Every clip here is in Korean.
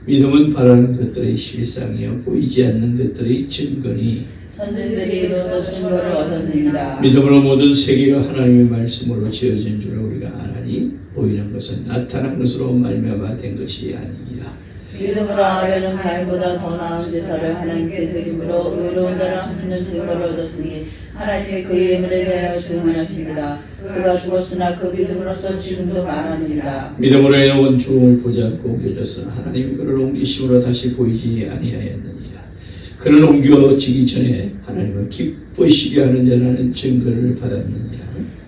믿음은 바라는 것들의 실상이요 보이지 않는 것들의 증거니 선진들이 이로써 증거를 얻었느니라. 믿음으로 모든 세계가 하나님의 말씀으로 지어진 줄을 우리가 아나니 보이는 것은 나타난 것으로 말미암아 된 것이 아니니라. 믿음으로 아벨은 가인보다 더 나은 제사를 하나님께 드림으로 의로운 자라 하시는 증거를 얻었으니 하나님의 그의 예물에 대하여 증언하시니라. 그가 죽었으나 그 믿음으로써 지금도 말하느니라. 믿음으로 에녹은 죽음을 보지 않고 옮겨져서 하나님이 그를 옮기심으로 다시 보이지 아니하였느니라. 그는 옮겨지기 전에 하나님을 기쁘시게 하는 자라는 증거를 받았느니라.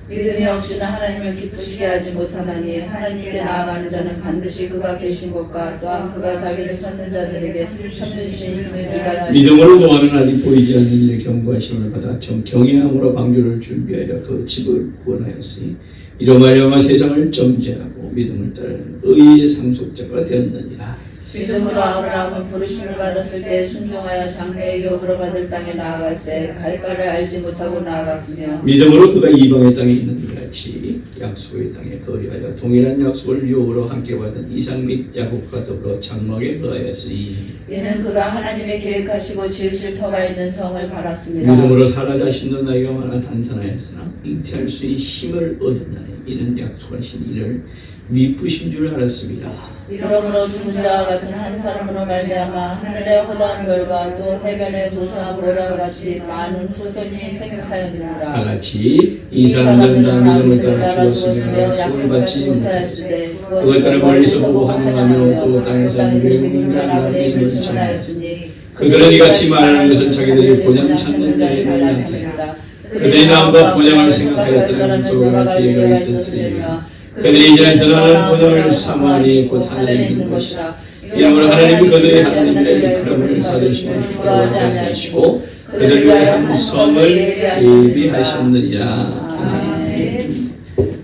믿음이 없이는 하나님을 기쁘시게 하지 못하나니 하나님께 나아가는 자는 반드시 그가 계신 것과 또한 그가 자기를 찾는 자들에게 섬기신 있음을 믿어야 믿음으로 노아는 아직 보이지 않는 일에 경고하심을 받아 좀 경외함으로 방주를 준비하여 그 집을 구원하였으니 이로 말미암아 세상을 정죄하고 믿음을 따르는 의의 상속자가 되었느니라. 믿음으로 아브라함은 부르심을 받았을 때 순종하여 장래의 기업으로 받을 땅에 나아갈새 갈 바를 알지 못하고 나아갔으며 믿음으로 그가 이방의 땅에 있는 것 같이 약속의 땅에 거리하여 동일한 약속을 유업으로 함께 받은 이삭 및 야곱과 더불어 장막에 거하였으니 이는 그가 하나님의 계획하시고 지으실 터가 있는 성을 바랐습니다. 믿음으로 사라 자신도 나이가 많아 단산하였으나 잉태할 수 있는 힘을 얻었나니 이는 약속하신 이를 미쁘신 줄 알았습니다. 이러므로 죽은 자와 같은 한 사람으로 말미암아 하늘의 허다한 별과 또 해변의 소수와 보라와 같이 많은 후손이 생육하였느니라. 다같이 이 사람들은 다 믿음을 따라 죽었으며 약속을 받지 못하였으되 그걸 따라 멀리서 보고 환영하며 또 땅에서 외국인과 나그네의 힘을 전하였으니 그들은 이같이 말하는 것은 자기들이 본향 찾는 자의 눈이 나타내라. 그들이 나음과 본향을 생각하였다는 조그만 기회가 있었으리며 그들이 이제는 드러나는 본향을 사모하니 곧 하늘에 있는 것이라. 이러므로 하나님이 그들의 하나님이라 일컬음을 받으심을 부끄러워하지 아니하시고 그들을 위해 한 성을 예비하셨느니라. 아멘.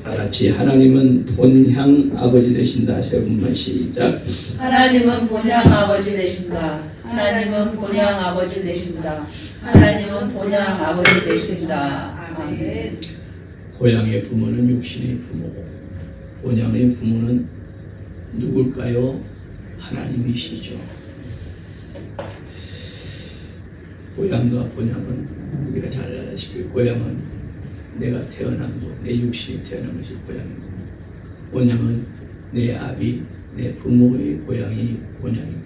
다같이 하나님은 본향 아버지 되신다. 세 번만 시작. 하나님은 본향 아버지 되신다. 하나님은 본향 아버지 되신다. 하나님은 본향 아버지 되신다. 아멘. 고향의 부모는 육신의 부모고 본향의 부모는 누굴까요? 하나님이시죠. 고향과 본향은 우리가 잘 알다시피 고향은 내가 태어난 곳, 내 육신이 태어난 것이 고향이고 본향은 내 아비, 내 부모의 고향이 본향이고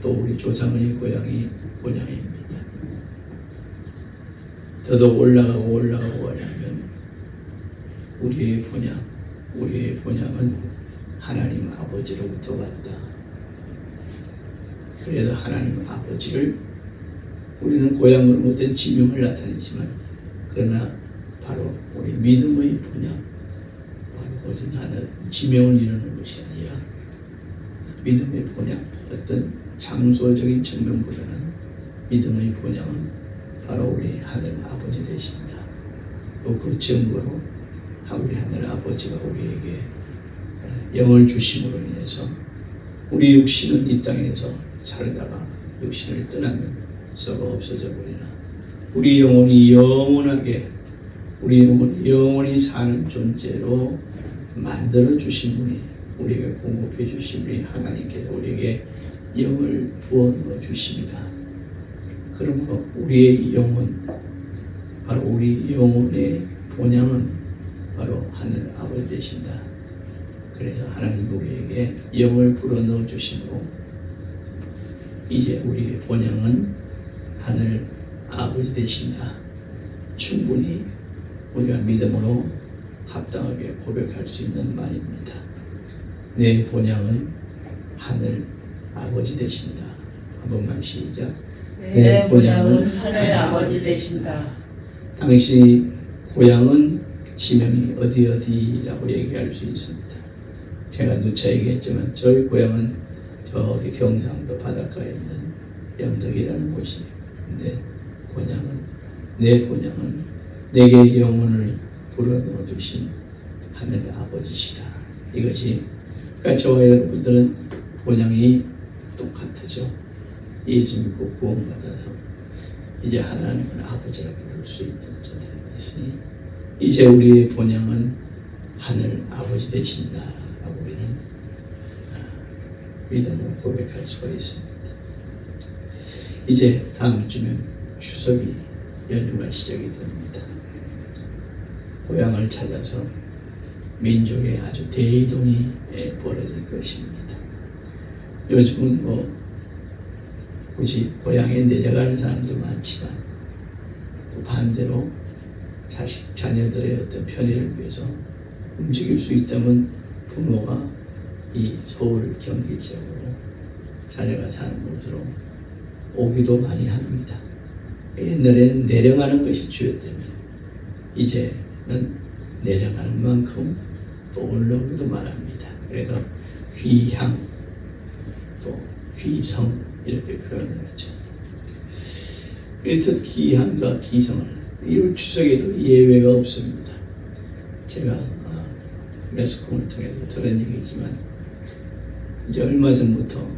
또 우리 조상의 고향이 본향입니다. 더더욱 올라가고 하려면 우리의 본향은 하나님 아버지로부터 왔다. 그래서 하나님 아버지를 우리는 고향으로 못된 지명을 나타내지만 그러나 바로 우리 믿음의 본향, 바로 그것은 하나님 지명을 이루는 것이 아니라 믿음의 본향, 어떤 장소적인 측면보다는 믿음의 본향은 바로 우리 하늘 아버지 되신다. 또 그 증거로 우리 하늘 아버지가 우리에게 영을 주심으로 인해서 우리 육신은 이 땅에서 살다가 육신을 떠나면 썩어 없어져 버리나 우리 영혼이 영원히 사는 존재로 만들어 주신 분이 우리에게 공급해 주신 분이 하나님께서 우리에게 영을 부어 넣어 주십니다. 그러므로 우리의 영혼, 바로 우리 영혼의 본향은 바로 하늘 아버지 되신다. 그래서 하나님 우리에게 영을 불어 넣어 주심으로 이제 우리의 본향은 하늘 아버지 되신다. 충분히 우리가 믿음으로 합당하게 고백할 수 있는 말입니다. 내 본향은 하늘 아버지 되신다. 한 번만 시작. 내 본향은 하늘 아버지 되신다. 당시 고향은 지명이 어디라고 얘기할 수 있습니다. 제가 누차 얘기했지만 저희 고향은 저기 경상도 바닷가에 있는 영덕이라는 곳이에요. 근데 내 본향은 내게 영혼을 불어넣어 주신 하늘 아버지시다. 이것이 그러니까 저와 여러분들은 본향이 똑같죠. 예수 믿고 구원받아서 이제 하나님을 아버지라고 부를 수 있는 존재가 있으니 이제 우리의 본향은 하늘 아버지 되신다라고 우리는 믿음으로 고백할 수가 있습니다. 이제 다음 주면 추석이 연휴가 시작이 됩니다. 고향을 찾아서 민족의 아주 대이동이 벌어질 것입니다. 요즘은 굳이 고향에 내려가는 사람도 많지만 또 반대로 자녀들의 어떤 편의를 위해서 움직일 수 있다면 부모가 이 서울 경기 지역으로 자녀가 사는 곳으로 오기도 많이 합니다. 옛날에는 내려가는 것이 주였다면 이제는 내려가는 만큼 또 올라오기도 말합니다. 그래서 귀향 또 귀성 이렇게 표현을 하죠. 그래서 귀향과 귀성을 이 추석에도 예외가 없습니다. 제가 매스컴을 통해서 들은 얘기지만 이제 얼마 전부터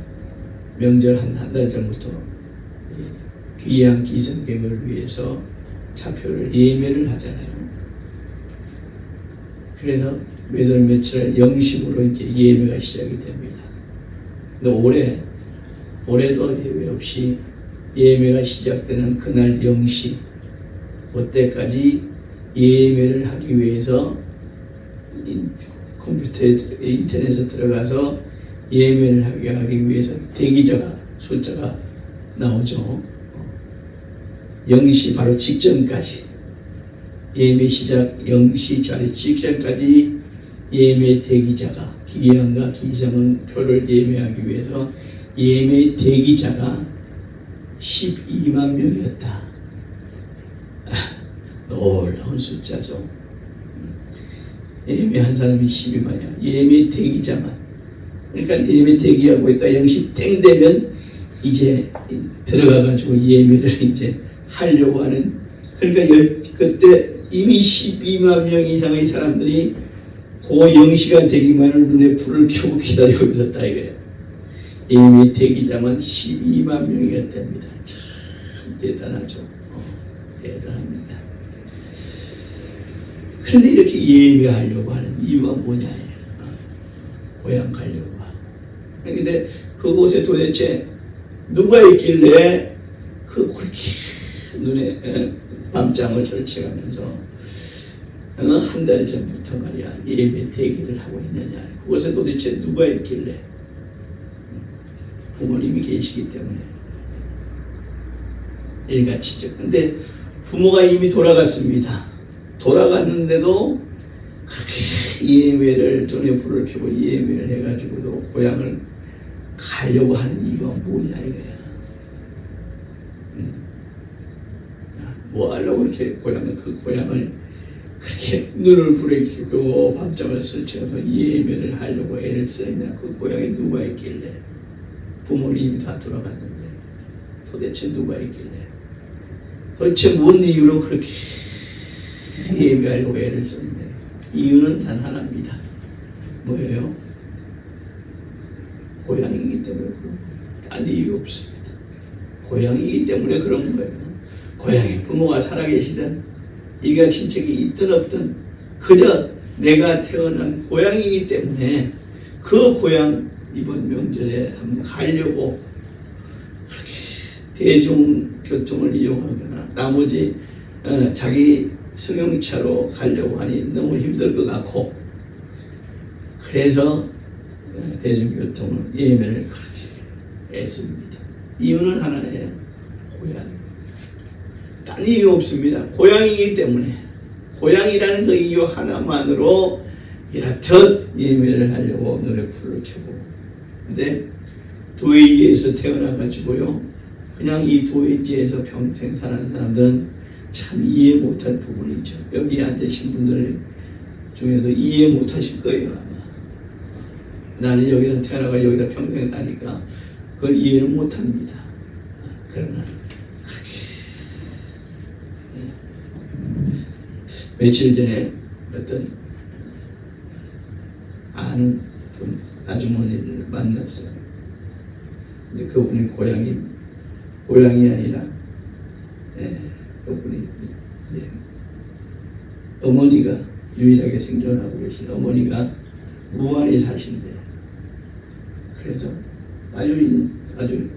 명절 한 달 전부터 귀향 귀성객을 위해서 차표를 예매를 하잖아요. 그래서 몇 월 며칠 영심으로 이제 예매가 시작이 됩니다. 근데 올해도 예외 없이 예매가 시작되는 그날 영시 그때까지 예매를 하기 위해서 컴퓨터에 인터넷에 들어가서 예매를 하기 위해서 대기자가 숫자가 나오죠. 영시 바로 직전까지 예매 시작 0시 자리 직전까지 예매 대기자가 귀향과 귀성은 표를 예매하기 위해서 예매 대기자가 12만 명이었다. 놀라운 숫자죠. 예매한 사람이 12만이야. 예매 대기자만. 그러니까 예매 대기하고 있다. 0시 땡 되면 이제 들어가가지고 예매를 이제 하려고 하는. 그러니까 그때 이미 12만 명 이상의 사람들이 그 0시가 되기만을 눈에 불을 켜고 기다리고 있었다 이거예요. 예매 대기자만 12만 명이었답니다. 참 대단하죠. 대단합니다. 그런데 이렇게 예매하려고 하는 이유가 뭐냐예요. 고향 가려고 하고. 그런데 그곳에 도대체 누가 있길래 그렇게 눈에 밤잠을 설치하면서 한 달 전부터 말이야 예배 대기를 하고 있느냐. 그곳에 도대체 누가 있길래. 부모님이 계시기 때문에 일가치죠. 근데 부모가 이미 돌아갔습니다. 돌아갔는데도 그렇게 예배를 눈에 불을 켜고 예배를 해가지고도 고향을 가려고 하는 이유가 뭐냐 이거야. 뭐 하려고 이렇게 그 고향을 그렇게 눈을 불에 켜고 밤잠을 설치면서 예배를 하려고 애를 쓰느냐. 그 고향에 누가 있길래. 부모님이 다 돌아갔는데 도대체 누가 있길래. 도대체 뭔 이유로 그렇게 예배하려고 애를 썼는데 이유는 단 하나입니다. 뭐예요? 고향이기 때문에 그런 거예요. 딴 이유 없습니다. 고향이기 때문에 그런 거예요. 고향에 부모가 살아계시든 이가 친척이 있든 없든 그저 내가 태어난 고향이기 때문에 그 고향 이번 명절에 한번 가려고 대중교통을 이용하거나 나머지 자기 승용차로 가려고 하니 너무 힘들 것 같고 그래서 대중교통을 예매를 그렇게 했습니다. 이유는 하나예요. 고향. 딴 이유 없습니다. 고향이기 때문에 고향이라는 그 이유 하나만으로 이렇듯 예매를 하려고 노래 불을 켜고 근데 도회지에서 태어나가지고요 그냥 이 도회지에서 평생 사는 사람들은 참 이해 못할 부분이죠. 여기 앉으신 분들 중에도 이해 못하실 거예요. 아마 나는 여기서 태어나가 여기다 평생 사니까 그걸 이해를 못합니다. 그러나 며칠 전에 어떤 아는 아주머니를 만났어요. 근데 그분이 고향이 아니라 그분이 어머니가 유일하게 생존하고 계신 어머니가 무안에 사신대요. 그래서 아주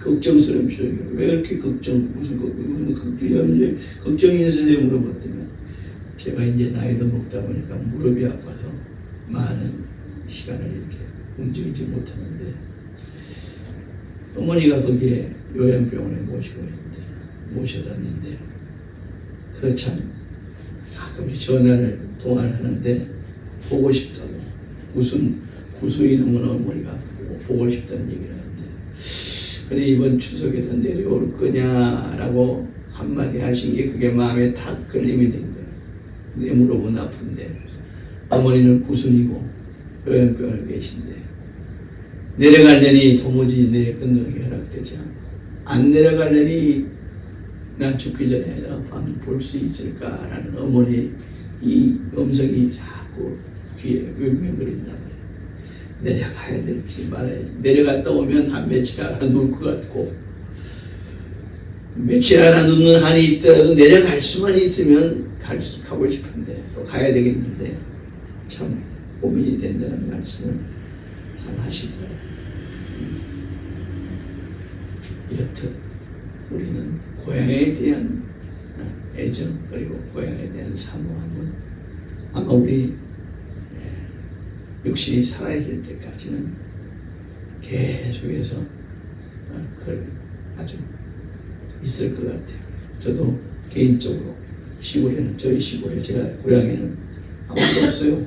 걱정스러운 표정이에요. 왜 이렇게 무슨 걱정이 있으세요? 물어봤더니 제가 이제 나이도 먹다 보니까 무릎이 아파서 많은 시간을 이렇게 움직이지 못하는데 어머니가 거기에 요양병원에 모셔놨는데 그 참 가끔씩 통화를 하는데 보고 싶다고 구순이 넘은 어머니가 보고 싶다는 얘기를 하는데 그래 이번 추석에도 내려올 거냐라고 한마디 하신 게 그게 마음에 탁 걸림이 된 거예요. 내 무릎은 아픈데 어머니는 구순이고 요양병원에 계신데 내려가려니 도무지 내 건강이 허락되지 않고 안 내려가려니 난 죽기 전에 볼 수 있을까라는 어머니의 이 음성이 자꾸 귀에 윙윙거린단 말이에요. 내려가야 될지 말아야 될지 내려갔다 오면 한 며칠 알아 누울 것 같고 며칠 알아 눕는 한이 있더라도 내려갈 수만 있으면 가고 싶은데 또 가야 되겠는데 참 고민이 된다는 말씀을 참 하시더라고요. 이렇듯 우리는 고향에 대한 애정 그리고 고향에 대한 사모함은 아마 우리 육신이 살아있을 때까지는 계속해서 아주 있을 것 같아요. 저도 개인적으로 저희 시골에 제가 고향에는 아무도 없어요.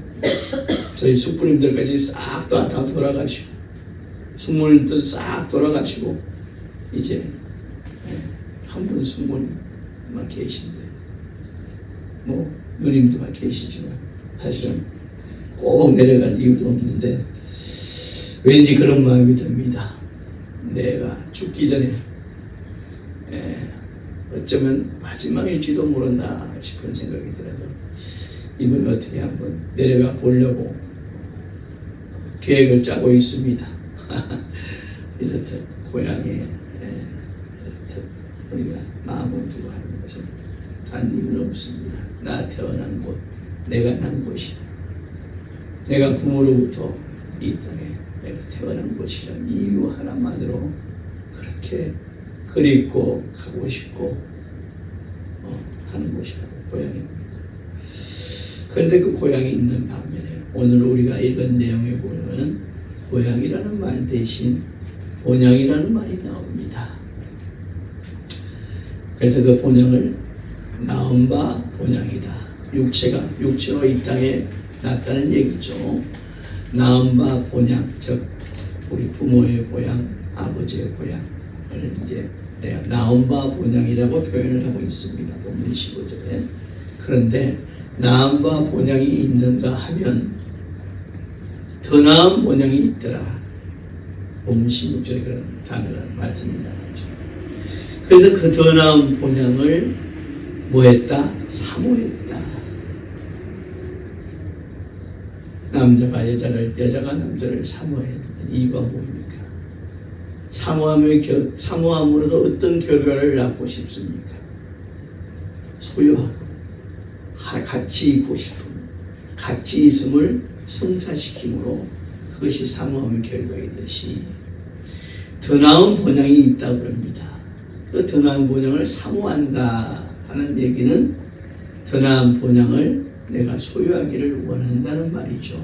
저희 숙부님들까지 싹 다 돌아가시고 숙모님들 싹 돌아가시고 이제 한 분 숙모님만 계신데 뭐 누님도 계시지만 사실은 꼭 내려갈 이유도 없는데 왠지 그런 마음이 듭니다. 내가 죽기 전에 어쩌면 마지막일지도 모른다 싶은 생각이 들어서 이번에 어떻게 한번 내려가 보려고 계획을 짜고 있습니다. 이렇듯 고향에 이렇듯 우리가 마음을 두고 하는 것은 단 이유는 없습니다. 나 태어난 곳, 내가 난 곳이 내가 부모로부터 이 땅에 내가 태어난 곳이라는 이유 하나만으로 그렇게 그립고 가고 싶고 하는 곳이라고 고향입니다. 그런데 그 고향이 있는 반면에 오늘 우리가 읽은 내용에 보면 고향이라는 말 대신 본향이라는 말이 나옵니다. 그래서 그 본향을 낳은 바 본향이다. 육체로 이 땅에 났다는 얘기죠. 낳은 바 본향, 즉 우리 부모의 고향, 아버지의 고향을 이제 내가 낳은 바 본향이라고 표현을 하고 있습니다. 본문 15절에. 그런데 낳은 바 본향이 있는가 하면 더 나은 본향이 있더라. 본문 16절에 그런 단어를 말씀이 나오죠. 그래서 그 더 나은 본향을 뭐했다? 사모했다. 남자가 여자가 남자를 사모했는 이유가 뭡니까? 사모함으로도 어떤 결과를 낳고 싶습니까? 소유하고 같이 있고 싶은 같이 있음을 성사시킴으로 그것이 사모함의 결과이듯이 더 나은 본향이 있다고 합니다. 그 더 나은 본향을 사모한다 하는 얘기는 더 나은 본향을 내가 소유하기를 원한다는 말이죠.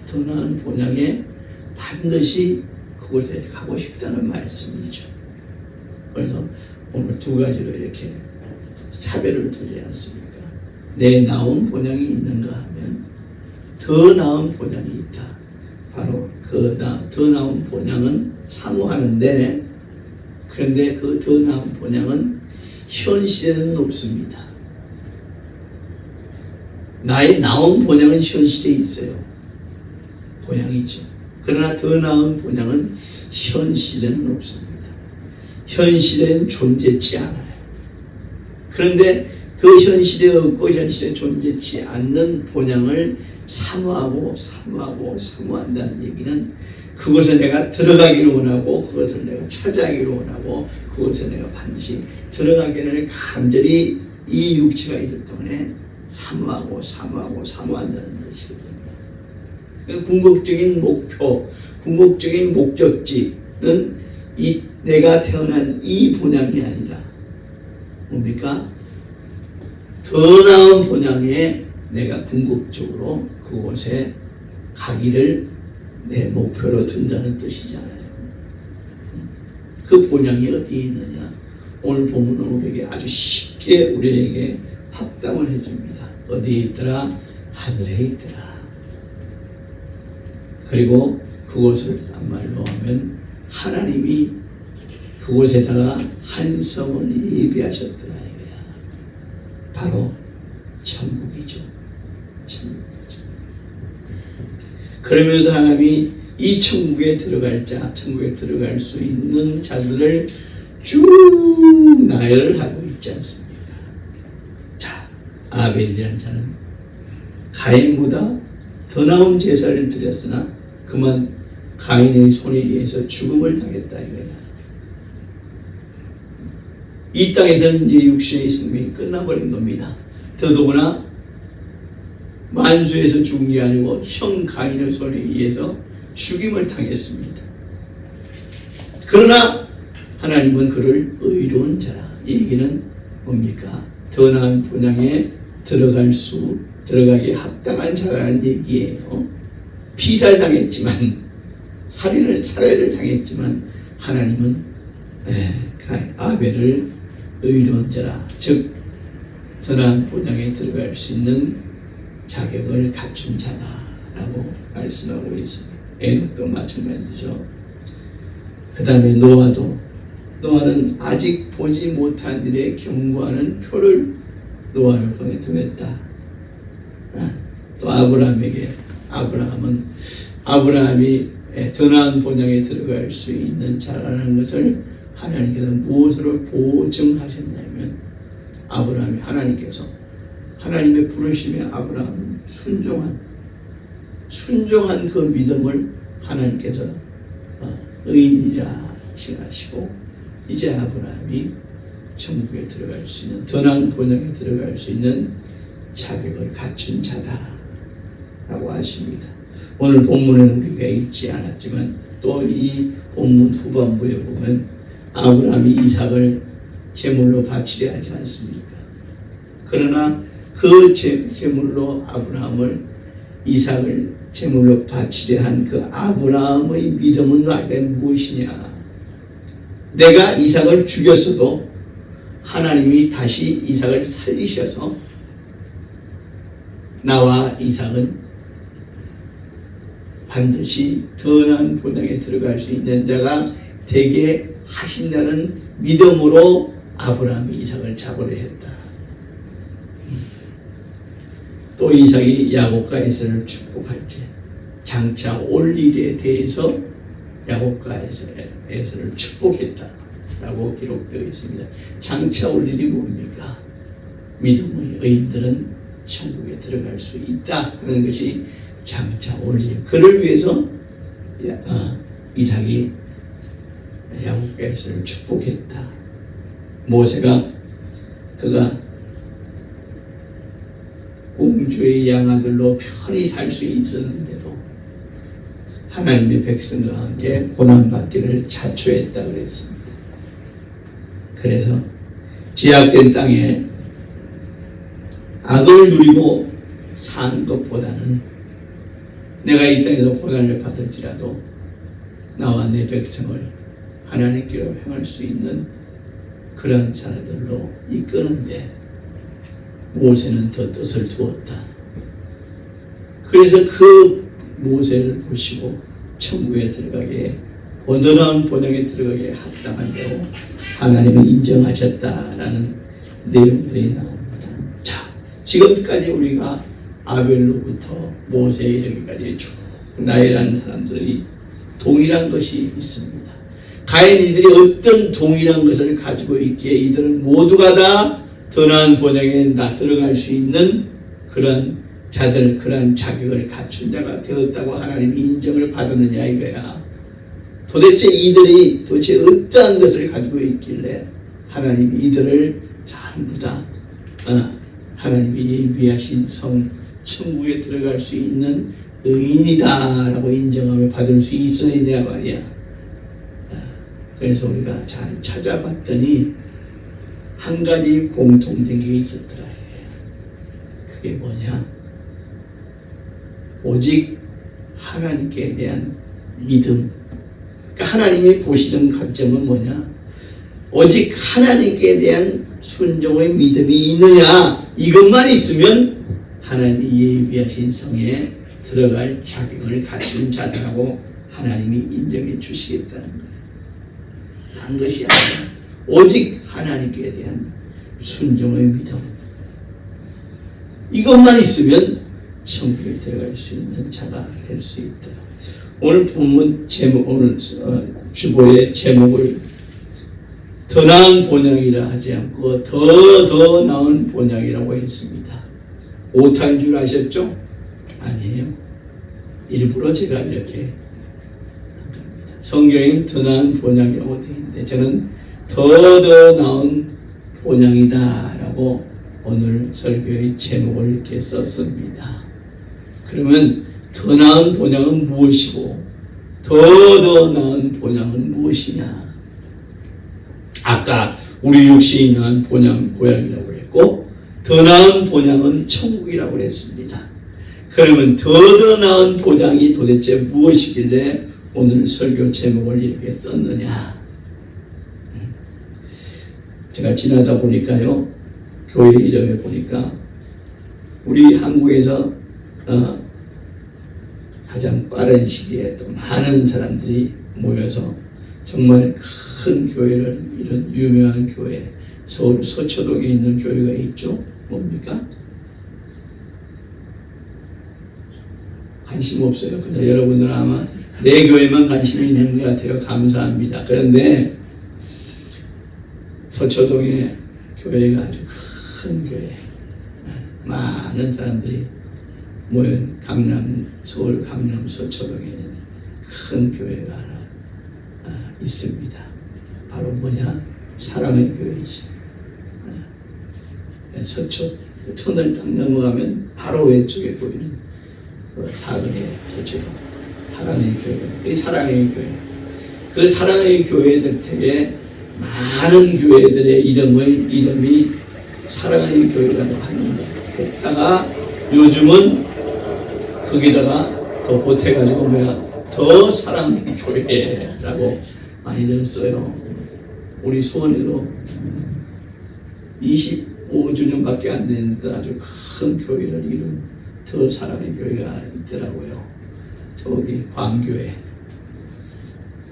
더 나은 본향에 반드시 그곳에 가고 싶다는 말씀이죠. 그래서 오늘 두 가지로 이렇게 차별을 두지 않습니까? 내 나은 본향이 있는가 하면 더 나은 본향이 있다. 바로 더 나은 본향은 사모하는데 그런데 그 더 나은 본향은 현실에는 없습니다. 나의 나은 본향은 현실에 있어요. 본향이죠. 그러나 더 나은 본향은 현실에는 없습니다. 현실에는 존재치 않아요. 그런데 그 현실에 없고 현실에 존재치 않는 본향을 사모한다는 얘기는 그것을 내가 들어가기를 원하고 그것을 내가 차지하기를 원하고 그것을 내가 반드시 들어가기를 간절히 이 육체가 있을 동안에 사모한다는 것이거든요. 궁극적인 목표, 궁극적인 목적지는 내가 태어난 이 본향이 아니라 뭡니까? 더 나은 본향에 내가 궁극적으로 그곳에 가기를 내 목표로 둔다는 뜻이잖아요. 그 본향이 어디에 있느냐? 오늘 본문은 우리에게 아주 쉽게 우리에게 확답을 해줍니다. 어디에 있더라? 하늘에 있더라. 그리고 그곳을 말로 하면 하나님이 그곳에다가 한 성을 예비하셨더라 이거야. 바로 천국이죠. 천국이죠. 그러면서 하나님이 이 천국에 들어갈 자, 천국에 들어갈 수 있는 자들을 쭉 나열을 하고 있지 않습니까? 자, 아벨이라는 자는 가인보다 더 나은 제사를 드렸으나 그만 가인의 손에 의해서 죽음을 당했다 이거야. 이 땅에서는 이제 육신의 생명이 끝나버린 겁니다. 더더구나 만수에서 죽은 게 아니고 형 가인의 손에 의해서 죽임을 당했습니다. 그러나 하나님은 그를 의로운 자라. 이 얘기는 뭡니까? 더 나은 본향에 들어가기에 합당한 자라는 얘기예요. 피살당했지만 살해를 당했지만 하나님은 아벨을 의로운 자라, 즉 더 나은 본향에 들어갈 수 있는 자격을 갖춘 자다라고 말씀하고 있습니다. 에녹도 마찬가지죠. 그 다음에 노아는 아직 보지 못한 일에 경고하는 표를 노아를 통해 두었다. 또 아브라함이 더 나은 본향에 들어갈 수 있는 자라는 것을 하나님께서 무엇으로 보증하셨냐면 하나님께서 하나님의 부르심에 아브라함은 순종한 그 믿음을 하나님께서 의인이라 칭하시고 이제 아브라함이 천국에 들어갈 수 있는 더 나은 본향에 들어갈 수 있는 자격을 갖춘 자다라고 하십니다. 오늘 본문에는 우리가 읽지 않았지만 또 이 본문 후반부에 보면 아브라함이 이삭을 제물로 바치려 하지 않습니까? 그러나 그 제물로 이삭을 제물로 바치려 한 그 아브라함의 믿음은 무엇이냐? 내가 이삭을 죽였어도 하나님이 다시 이삭을 살리셔서 나와 이삭은 반드시 더 나은 본향에 들어갈 수 있는 자가 되게 하신다는 믿음으로 아브라함이 이삭을 잡으려 했다. 또 이삭이 야곱과 에서를 축복할 때 장차 올 일에 대해서 야곱과 에서를 축복했다라고 기록되어 있습니다. 장차 올 일이 뭡니까? 믿음의 의인들은 천국에 들어갈 수 있다 하는 것이 장차 올 일. 그를 위해서 이삭이 야곱과 에서를 축복했다. 모세가 그가 공주의 양아들로 편히 살 수 있었는데도 하나님의 백성과 함께 고난받기를 자초했다 그랬습니다. 그래서 제약된 땅에 악을 누리고 사는 것보다는 내가 이 땅에서 고난을 받을지라도 나와 내 백성을 하나님께로 향할 수 있는 그런 자들로 이끄는데 모세는 더 뜻을 두었다. 그래서 그 모세를 보시고 천국에 들어가기에 온전한 본향에 들어가기에 합당한 자로 하나님을 인정하셨다라는 내용들이 나옵니다. 자, 지금까지 우리가 아벨로부터 모세에 이르기까지 쭉 나열한 사람들이 동일한 것이 있습니다. 과연 이들이 어떤 동일한 것을 가지고 있기에 이들은 모두가 다 더 나은 본향에 들어갈 수 있는 그런 자들, 그런 자격을 갖춘 자가 되었다고 하나님이 인정을 받았느냐 이거야. 도대체 이들이 어떠한 것을 가지고 있길래 하나님이 이들을 전부 다 하나님이 예비하신 성 천국에 들어갈 수 있는 의인이다라고 인정함을 받을 수 있어야 돼 말이야. 그래서 우리가 잘 찾아봤더니 한 가지 공통된 게 있었더라. 그게 뭐냐? 오직 하나님께 대한 믿음. 그러니까 하나님이 보시는 관점은 뭐냐? 오직 하나님께 대한 순종의 믿음이 있느냐? 이것만 있으면 하나님이 예비하신 성에 들어갈 자격을 갖춘 자라고 하나님이 인정해 주시겠다는 거예요. 한 것이 아니라 오직 하나님께 대한 순종의 믿음. 이것만 있으면 천국에 들어갈 수 있는 자가 될 수 있다. 오늘 본문 제목, 오늘 주보의 제목을 더 나은 본향이라 하지 않고 더 나은 본향이라고 했습니다. 오타인 줄 아셨죠? 아니에요. 일부러 제가 이렇게 한 겁니다. 성경엔 더 나은 본향이라고 되어 있는데 저는 더 나은 본향이다라고 오늘 설교의 제목을 이렇게 썼습니다. 그러면 더 나은 본향은 무엇이고 더 나은 본향은 무엇이냐? 아까 우리 육신이 낳은 본향 고향이라고 했고 더 나은 본향은 천국이라고 했습니다. 그러면 더 나은 본향이 도대체 무엇이길래 오늘 설교 제목을 이렇게 썼느냐? 제가 지나다 보니까요, 교회 이름에 보니까 우리 한국에서 가장 빠른 시기에 또 많은 사람들이 모여서 정말 큰 교회를, 이런 유명한 교회, 서울 서초동에 있는 교회가 있죠. 뭡니까? 관심 없어요. 그냥 여러분들은 아마 내 교회만 관심이 있는 것 같아요. 감사합니다. 그런데 서초동에 교회가 아주 큰 교회, 많은 사람들이 모인 서울 강남 서초동에 큰 교회가 하나 있습니다. 바로 뭐냐? 사랑의 교회이죠. 서초 터널 딱 넘어가면 바로 왼쪽에 보이는 사거리에 서초동 사랑의 교회. 이 사랑의 교회. 그 사랑의 교회들 되게 많은 교회들의 이름이 사랑의 교회라고 합니다. 그랬다가 요즘은 거기다가 더 보태가지고 더 사랑의 교회라고 많이들 써요. 우리 수원에도 25주년밖에 안 됐는데 아주 큰 교회를 이룬 더 사랑의 교회가 있더라고요. 저기 광교회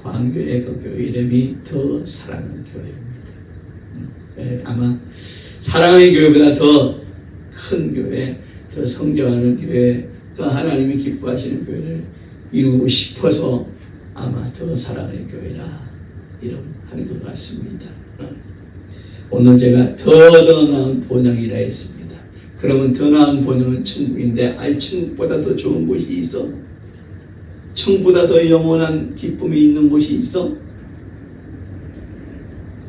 그 교회 이름이 더 사랑의 교회입니다. 아마 사랑의 교회보다 더 큰 교회, 더 성장하는 교회, 더 하나님이 기뻐하시는 교회를 이루고 싶어서 아마 더 사랑의 교회라 이름하는 것 같습니다. 오늘 제가 더 나은 본향이라 했습니다. 그러면 더 나은 본향은 천국인데, 천국보다 더 좋은 곳이 있어? 천국보다 더 영원한 기쁨이 있는 곳이 있어?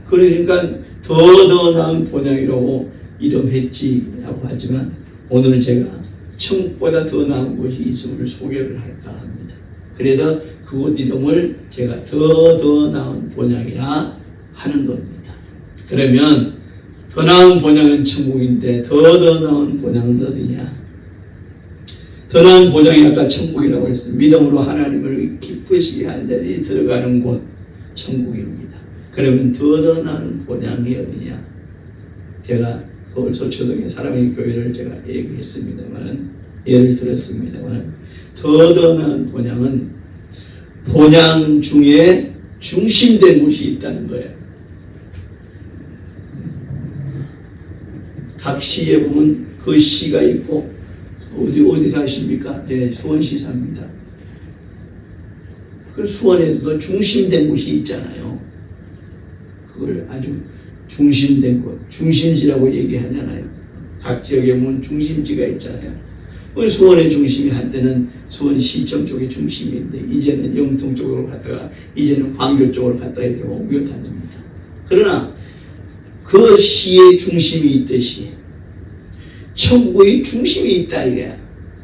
그러니까 더 나은 본향이라고 이름했지라고 하지만 오늘은 제가 천국보다 더 나은 곳이 있음을 소개를 할까 합니다. 그래서 그곳 이름을 제가 더 나은 본향이라 하는 겁니다. 그러면 더 나은 본향은 천국인데 더 나은 본향은 어디냐? 더 나은 본향이 아까 천국이라고 했습니다. 믿음으로 하나님을 기쁘시게 한 자들이 들어가는 곳 천국입니다. 그러면 더 나은 본향이 어디냐? 제가 서울 서초동의 사랑의 교회를 제가 얘기했습니다만, 예를 들었습니다만, 더 나은 본향은 본향 중에 중심된 곳이 있다는 거예요. 각 시에 보면 그 시가 있고, 어디 사십니까? 네, 수원시 삽니다. 그 수원에서도 중심된 곳이 있잖아요. 그걸 아주 중심된 곳, 중심지라고 얘기하잖아요. 각 지역에 보면 중심지가 있잖아요. 수원의 중심이 한때는 수원시청 쪽이 중심인데 이제는 영통 쪽으로 갔다가 이제는 광교 쪽으로 갔다가 이렇게 옮겨 다닙니다. 그러나 그 시의 중심이 있듯이 천국의 중심이 있다 이게.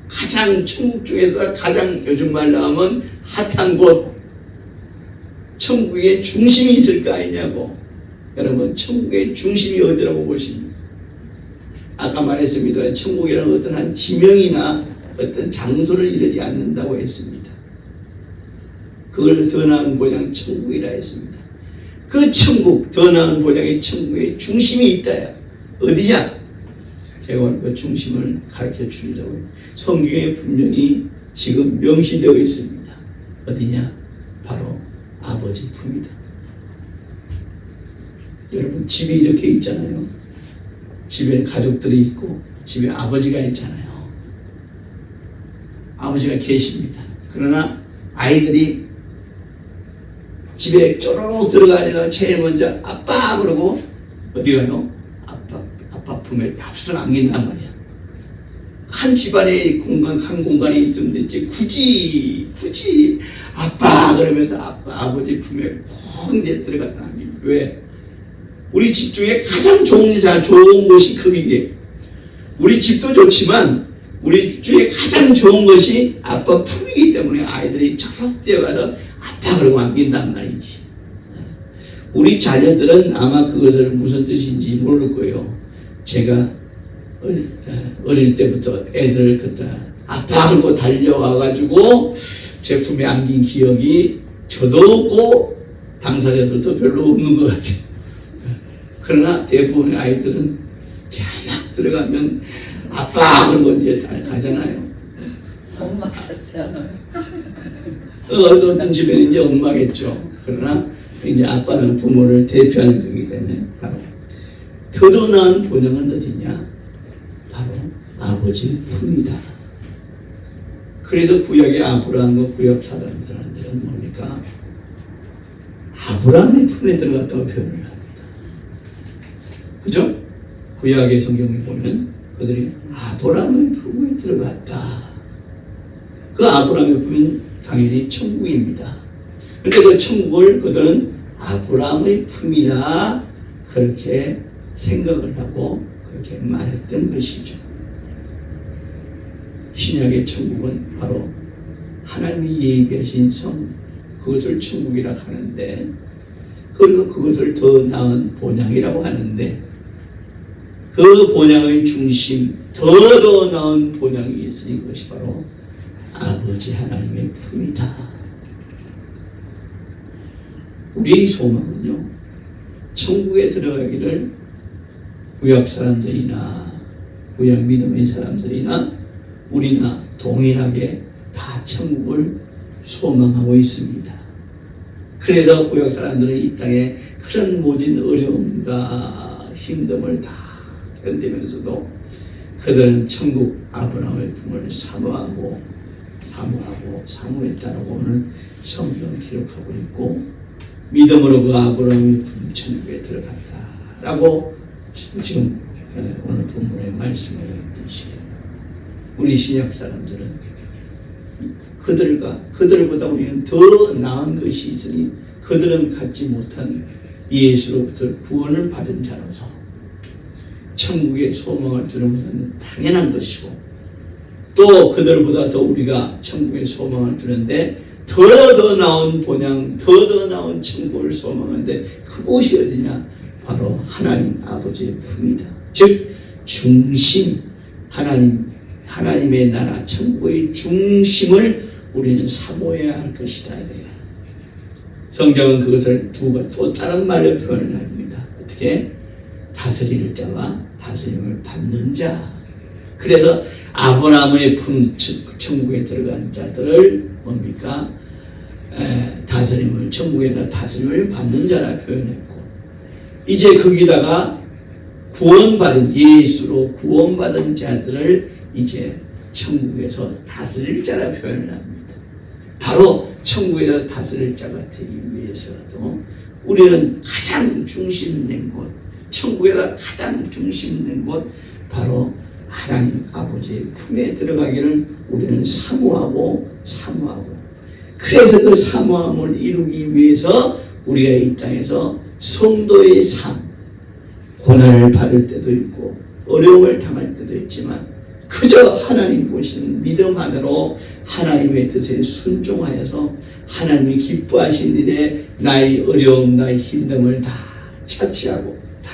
가장 천국 중에서 가장 요즘 말로 하면 핫한 곳, 천국의 중심이 있을 거 아니냐고. 여러분, 천국의 중심이 어디라고 보십니까? 아까 말했습니다. 천국이라는 어떤 한 지명이나 어떤 장소를 이루지 않는다고 했습니다. 그걸 더 나은 보장 천국이라 했습니다. 그 천국, 더 나은 보장의 천국의 중심이 있다야. 어디냐? 제가 오늘 그 중심을 가르쳐 주려고 성경에 분명히 지금 명시되어 있습니다. 어디냐? 바로 아버지 품이다. 여러분, 집이 이렇게 있잖아요. 집에 가족들이 있고 집에 아버지가 있잖아요. 아버지가 계십니다. 그러나 아이들이 집에 쪼르륵 들어가서 제일 먼저 아빠 그러고 어디 가요? 아빠 품에 답을 안긴단 말이야. 한 집안에 한 공간이 있으면 되지 굳이 아빠 그러면서 아버지 품에 꼭 이제 들어가서 안깁니다. 왜? 우리 집 중에 가장 좋은 것이 거기에. 우리 집도 좋지만 우리 집 중에 가장 좋은 것이 아빠 품이기 때문에 아이들이 저렇게 뛰어가서 아빠 그러고 안긴단 말이지. 우리 자녀들은 아마 그것을 무슨 뜻인지 모를 거예요. 제가 어릴 때부터 애들을 그때 아빠 그러고 달려와가지고 제 품에 안긴 기억이 저도 없고 당사자들도 별로 없는 것 같아요. 그러나 대부분의 아이들은 막 들어가면 아빠 그러고 이제 가잖아요. 엄마 같잖아요. 어떤 집에는 이제 엄마겠죠. 그러나 이제 아빠는 부모를 대표하는 거기 때문에 바로 더더 나은 본영은 어디냐? 바로 아버지 품이다. 그래서 구약의 아브라함과 구약 사람들은 뭡니까? 아브라함의 품에 들어갔다고 표현을 합니다. 그죠? 구약의 성경에 보면 그들이 아브라함의 품에 들어갔다. 그 아브라함의 품은 당연히 천국입니다. 그런데 그 천국을 그들은 아브라함의 품이라 그렇게 생각을 하고 그렇게 말했던 것이죠. 신약의 천국은 바로 하나님이 예비하신 성, 그것을 천국이라 하는데, 그리고 그것을 더 나은 본향이라고 하는데, 그 본향의 중심, 더 나은 본향이 있으니 그것이 바로 아버지 하나님의 품이다. 우리의 소망은요, 천국에 들어가기를 구약 사람들이나 구약 믿음의 사람들이나 우리나 동일하게 다 천국을 소망하고 있습니다. 그래서 구약 사람들은 이 땅에 그런 모진 어려움과 힘듦을 다 견디면서도 그들은 천국 아브라함의 품을 사모했다라고 오늘 성경을 기록하고 있고, 믿음으로 그 아브라함의 품 천국에 들어갔다라고 지금 오늘 본문의 말씀을 읽듯이 우리 신약 사람들은 그들보다 우리는 더 나은 것이 있으니 그들은 갖지 못한 예수로부터 구원을 받은 자로서 천국의 소망을 두는 것은 당연한 것이고, 또 그들보다 더 우리가 천국의 소망을 두는데 더 나은 본향, 더 나은 천국을 소망하는데 그곳이 어디냐? 바로 하나님 아버지의 품이다. 즉 중심, 하나님의 나라 천국의 중심을 우리는 사모해야 할 것이다. 성경은 그것을 또 다른 말로 표현을 합니다. 어떻게? 다스릴 자와 다스림을 받는 자. 그래서 아브라함의 품 천국에 들어간 자들을 뭡니까? 천국에서 다스림을 받는 자라 표현했고, 이제 거기다가 구원받은, 예수로 구원받은 자들을 이제 천국에서 다스릴 자라 표현을 합니다. 바로 천국에서 다스릴 자가 되기 위해서도 우리는 가장 중심 있는 곳, 천국에서 가장 중심 있는 곳, 바로 하나님 아버지의 품에 들어가기를 우리는 사모하고 그래서 그 사모함을 이루기 위해서 우리가 이 땅에서 성도의 삶, 고난을 받을 때도 있고 어려움을 당할 때도 있지만 그저 하나님 보시는 믿음 하나로 하나님의 뜻에 순종하여서 하나님이 기뻐하신 일에 나의 어려움, 나의 힘듦을 다 차치하고 다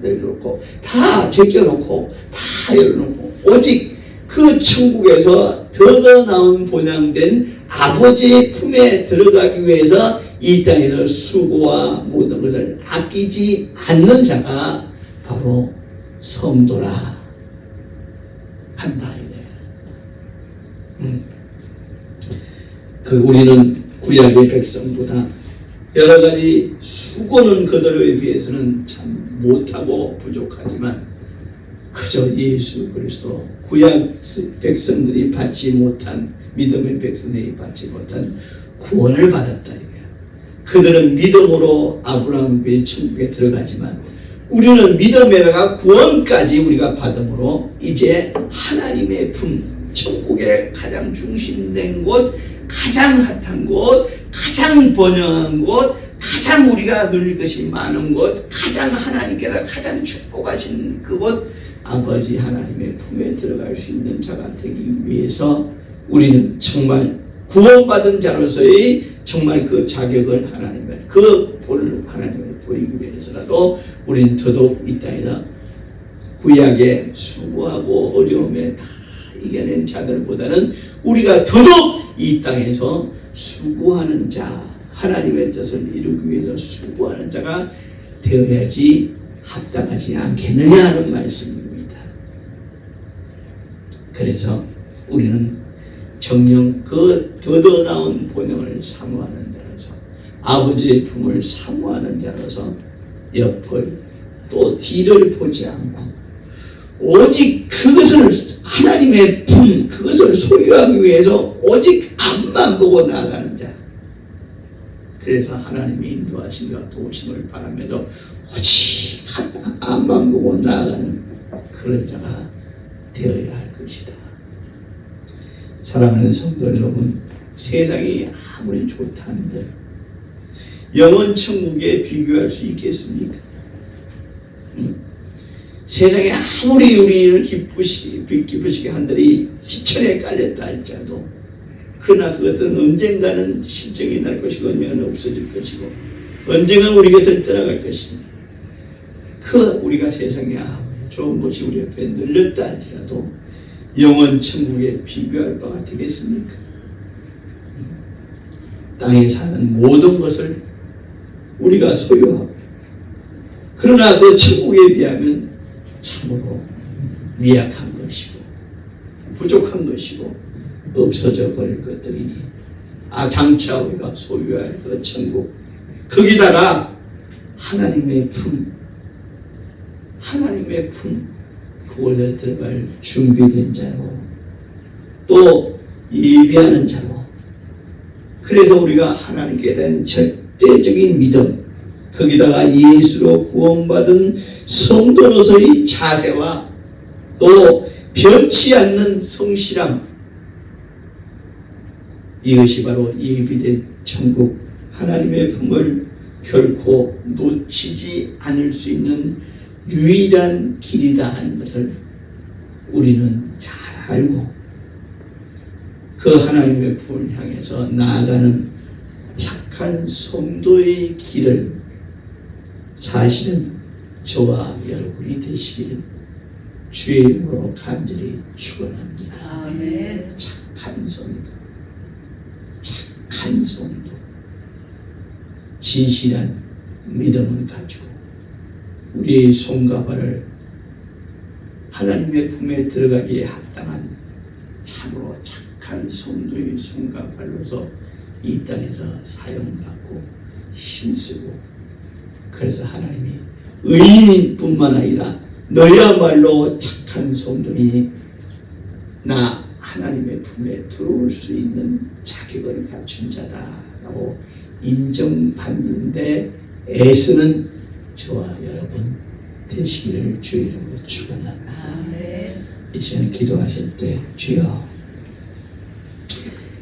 내려놓고 다 제껴놓고 다 열어놓고 오직 그 천국에서 더더나온 본향된 아버지의 품에 들어가기 위해서 이 땅에서 수고와 모든 것을 아끼지 않는 자가 바로 성도라 한다 이거야. 우리는 구약의 백성보다 여러 가지 수고는 그들에 비해서는 참 못하고 부족하지만 그저 예수 그리스도 구약 백성들이 받지 못한 믿음의 백성들이 받지 못한 구원을 받았다 이거야. 그들은 믿음으로 아브라함의 천국에 들어가지만 우리는 믿음에다가 구원까지 우리가 받음으로 이제 하나님의 품 천국의 가장 중심된 곳, 가장 핫한 곳, 가장 번영한 곳, 가장 우리가 누릴 것이 많은 곳, 가장 하나님께서 가장 축복하신 그곳 아버지 하나님의 품에 들어갈 수 있는 자가 되기 위해서 우리는 정말 구원받은 자로서의 정말 그 자격을 하나님의 그 본을 하나님을 보이기 위해서라도 우리는 더더욱 이 땅에서 구약의 수고하고 어려움에 다 이겨낸 자들보다는 우리가 더더욱 이 땅에서 수고하는 자, 하나님의 뜻을 이루기 위해서 수고하는 자가 되어야지 합당하지 않겠느냐 하는 말씀입니다. 그래서 우리는 정녕 그 더더나온 본영을 사모하는 자로서 아버지의 품을 사모하는 자로서 옆을 또 뒤를 보지 않고 오직 그것을 하나님의 품 그것을 소유하기 위해서 오직 앞만 보고 나아가는 자. 그래서 하나님의 인도하심과 도우심을 바라면서 오직 앞만 보고 나아가는 그런 자가 되어야 할 것이다. 사랑하는 성도 여러분, 세상이 아무리 좋다 한들 영원 천국에 비교할 수 있겠습니까? 세상에 아무리 우리를 기쁘시게 한들이 시천에 깔렸다 할지라도 그러나 그것들은 언젠가는 실정이 날 것이고 언젠가는 없어질 것이고 언젠가 우리 곁을 떠나갈 것이니 그 우리가 세상에 아무리 좋은 것이 우리 옆에 늘렸다 할지라도 영원 천국에 비교할 바가 되겠습니까? 땅에 사는 모든 것을 우리가 소유하고 그러나 그 천국에 비하면 참으로 미약한 것이고 부족한 것이고 없어져 버릴 것들이니 장차 우리가 소유할 그 천국 거기다가 하나님의 품 그곳에 들어갈 준비된 자로 또 예비하는 자로 그래서 우리가 하나님께 대한 절대적인 믿음 거기다가 예수로 구원받은 성도로서의 자세와 또 변치 않는 성실함 이것이 바로 예비된 천국 하나님의 품을 결코 놓치지 않을 수 있는 유일한 길이다 하는 것을 우리는 잘 알고 그 하나님의 품을 향해서 나아가는 착한 성도의 길을 사실은 저와 여러분이 되시기를 주의 이름으로 간절히 축원합니다. 아멘. 착한 성도, 진실한 믿음을 가지고 우리의 손과 발을 하나님의 품에 들어가기에 합당한 참으로 착한 성도의 손과 발로서 이 땅에서 사용받고 힘쓰고 그래서 하나님이 의인인 뿐만 아니라 너야말로 착한 성도니 나 하나님의 품에 들어올 수 있는 자격을 갖춘 자다라고 인정받는데 애쓰는 저와 여러분 되시기를 주의 이름으로 축원합니다. 이 시간 기도하실 때 주여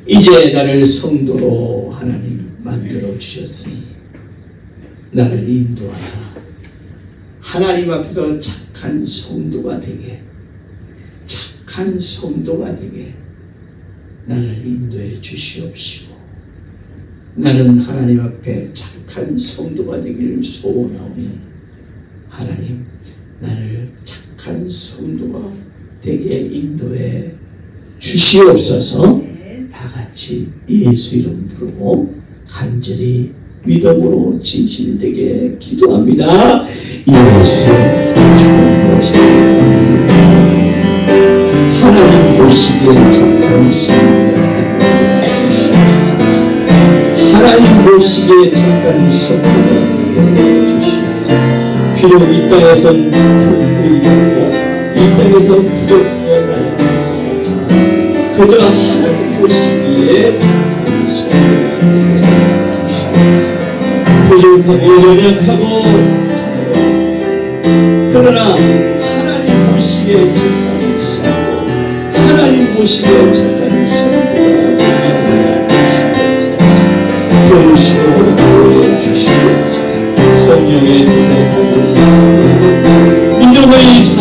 이제 나를 성도로 하나님 만들어 주셨으니 나를 인도하사 하나님 앞에서 착한 성도가 되게 착한 성도가 되게 나를 인도해 주시옵시고, 나는 하나님 앞에 착한 성도가 되기를 소원하오니 하나님 나를 착한 성도가 되게 인도해 주시옵소서. 다 같이 예수 이름 부르고 간절히 믿음으로 진실되게 기도합니다. 예수 하나님 보시기에 착한 성도가 되게 하나님 보시기에 착한 성도가 되게 주시옵소서. 비록 이 땅에선 불물이 있고 이 땅에서 부족하여 나의 문제가 그저 하나님 보시기에 착한 성도가 되게 주시옵소서. 부족하고 연약하고 그러나 하나님 보시기에 착한 성도, 하나님 보시기에 착한 성도가 되게 도우시고 인도해 주시옵소서. 성령의 뜻을 받으면서 믿음의 삶,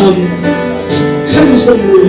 착한 성도의